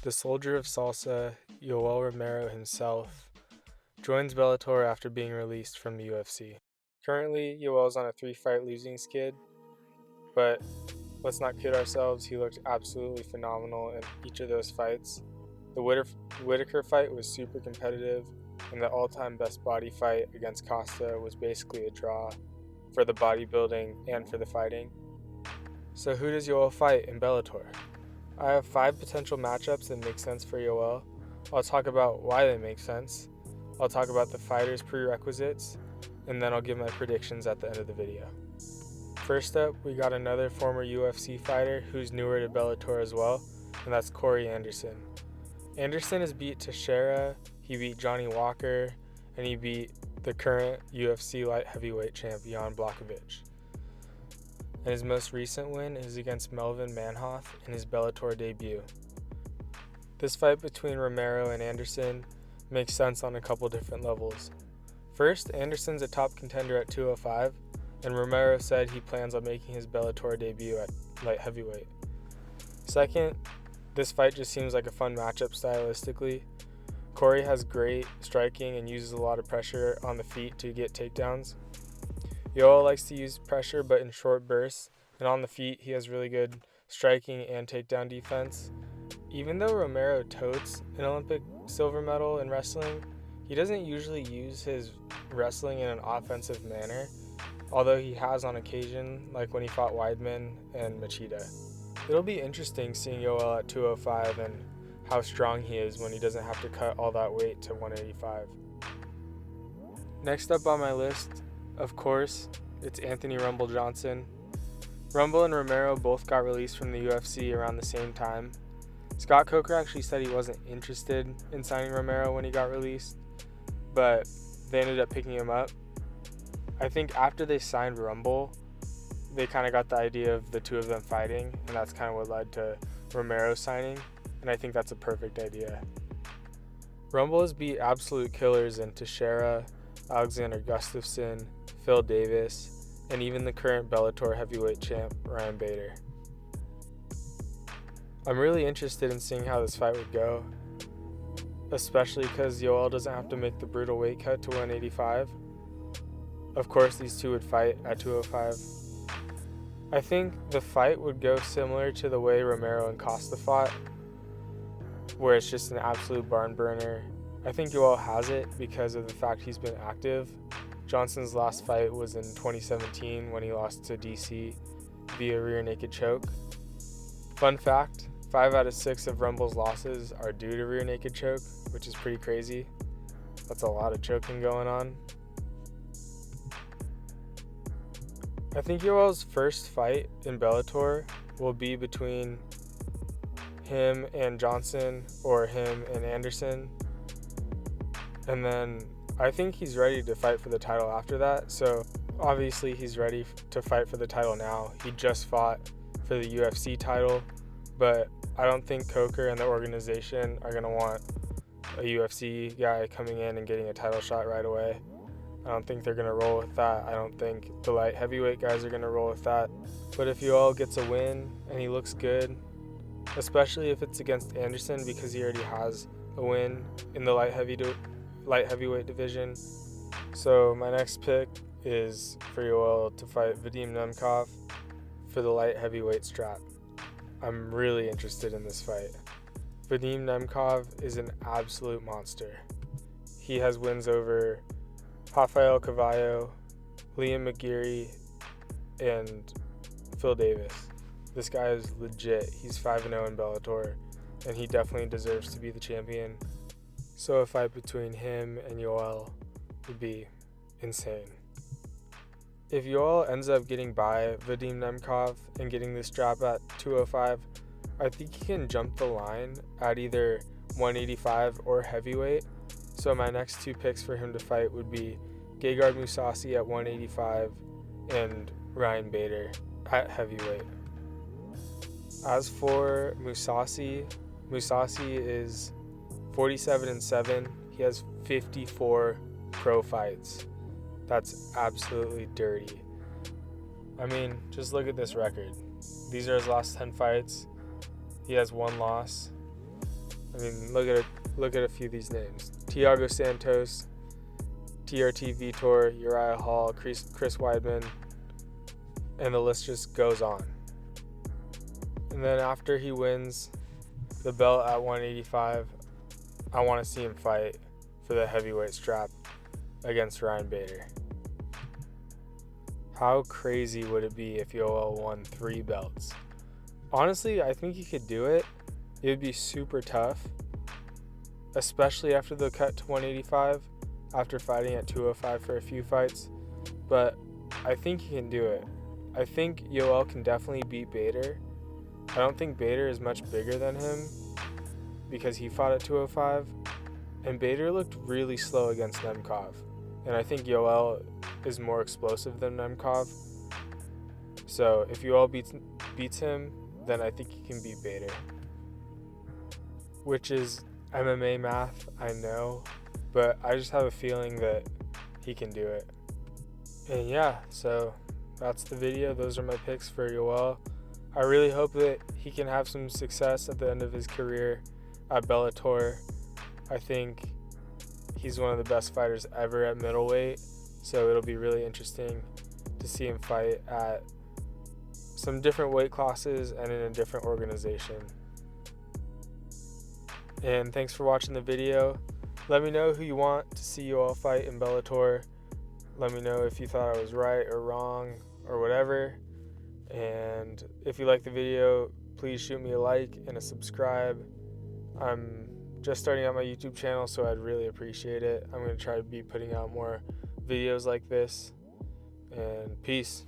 The soldier of salsa, Yoel Romero himself, joins Bellator after being released from the UFC. Currently, Yoel's on a 3-fight losing skid, but let's not kid ourselves, he looked absolutely phenomenal in each of those fights. The Whitaker fight was super competitive, and the all-time best body fight against Costa was basically a draw for the bodybuilding and for the fighting. So who does Yoel fight in Bellator? I have 5 potential matchups that make sense for Yoel. I'll talk about why they make sense. I'll talk about the fighter's prerequisites, and then I'll give my predictions at the end of the video. First up, we got another former UFC fighter who's newer to Bellator as well, and that's Corey Anderson. Anderson has beat Teixeira, he beat Johnny Walker, and he beat the current UFC light heavyweight champ Jan Blachowicz. And his most recent win is against Melvin Manhoef in his Bellator debut. This fight between Romero and Anderson makes sense on a couple different levels. First, Anderson's a top contender at 205, and Romero said he plans on making his Bellator debut at light heavyweight. Second, this fight just seems like a fun matchup stylistically. Corey has great striking and uses a lot of pressure on the feet to get takedowns. Yoel likes to use pressure but in short bursts, and on the feet he has really good striking and takedown defense. Even though Romero totes an Olympic silver medal in wrestling, he doesn't usually use his wrestling in an offensive manner, although he has on occasion, like when he fought Weidman and Machida. It'll be interesting seeing Yoel at 205 and how strong he is when he doesn't have to cut all that weight to 185. Next up on my list, of course, it's Anthony Rumble Johnson. Rumble and Romero both got released from the UFC around the same time. Scott Coker actually said he wasn't interested in signing Romero when he got released, but they ended up picking him up. I think after they signed Rumble, they kind of got the idea of the two of them fighting, and that's kind of what led to Romero signing, and I think that's a perfect idea. Rumble has beat absolute killers in Teixeira, Alexander Gustafsson, Phil Davis, and even the current Bellator heavyweight champ, Ryan Bader. I'm really interested in seeing how this fight would go, especially because Yoel doesn't have to make the brutal weight cut to 185. Of course, these two would fight at 205. I think the fight would go similar to the way Romero and Costa fought, where it's just an absolute barn burner. I think Yoel has it because of the fact he's been active. Johnson's last fight was in 2017 when he lost to DC via rear naked choke. Fun fact, 5 out of 6 of Rumble's losses are due to rear naked choke, which is pretty crazy. That's a lot of choking going on. I think Yoel's first fight in Bellator will be between him and Johnson or him and Anderson. And then I think he's ready to fight for the title after that. So obviously he's ready to fight for the title now. He just fought for the UFC title, but I don't think Coker and the organization are going to want a UFC guy coming in and getting a title shot right away. I don't think they're going to roll with that. I don't think the light heavyweight guys are going to roll with that. But if Yoel gets a win and he looks good, especially if it's against Anderson because he already has a win in the light heavyweight division. So my next pick is for Yoel to fight Vadim Nemkov for the light heavyweight strap. I'm really interested in this fight. Vadim Nemkov is an absolute monster. He has wins over Rafael Cavallo, Liam McGeary, and Phil Davis. This guy is legit. He's 5-0 in Bellator, and he definitely deserves to be the champion. So a fight between him and Yoel would be insane. If Yoel ends up getting by Vadim Nemkov and getting this strap at 205, I think he can jump the line at either 185 or heavyweight. So my next 2 picks for him to fight would be Gegard Mousasi at 185 and Ryan Bader at heavyweight. As for Mousasi is 47-7. He has 54 pro fights. That's absolutely dirty. I mean, just look at this record. These are his last 10 fights. He has 1 loss. I mean, look at a few of these names: Thiago Santos, TRT Vitor, Uriah Hall, Chris Weidman, and the list just goes on. And then after he wins the belt at 185, I want to see him fight for the heavyweight strap against Ryan Bader. How crazy would it be if Yoel won 3 belts? Honestly, I think he could do it. It would be super tough, especially after the cut to 185, after fighting at 205 for a few fights. But I think he can do it. I think Yoel can definitely beat Bader. I don't think Bader is much bigger than him because he fought at 205, and Bader looked really slow against Nemkov. And I think Yoel is more explosive than Nemkov. So if Yoel beats him, then I think he can beat Bader. Which is MMA math, I know, but I just have a feeling that he can do it. And yeah, so that's the video. Those are my picks for Yoel. I really hope that he can have some success at the end of his career at Bellator. I think he's one of the best fighters ever at middleweight, so it'll be really interesting to see him fight at some different weight classes and in a different organization. And thanks for watching the video. Let me know who you want to see Yoel fight in Bellator. Let me know if you thought I was right or wrong or whatever. And if you like the video, please shoot me a like and a subscribe. I'm just starting out my YouTube channel, so I'd really appreciate it. I'm going to try to be putting out more videos like this. And peace.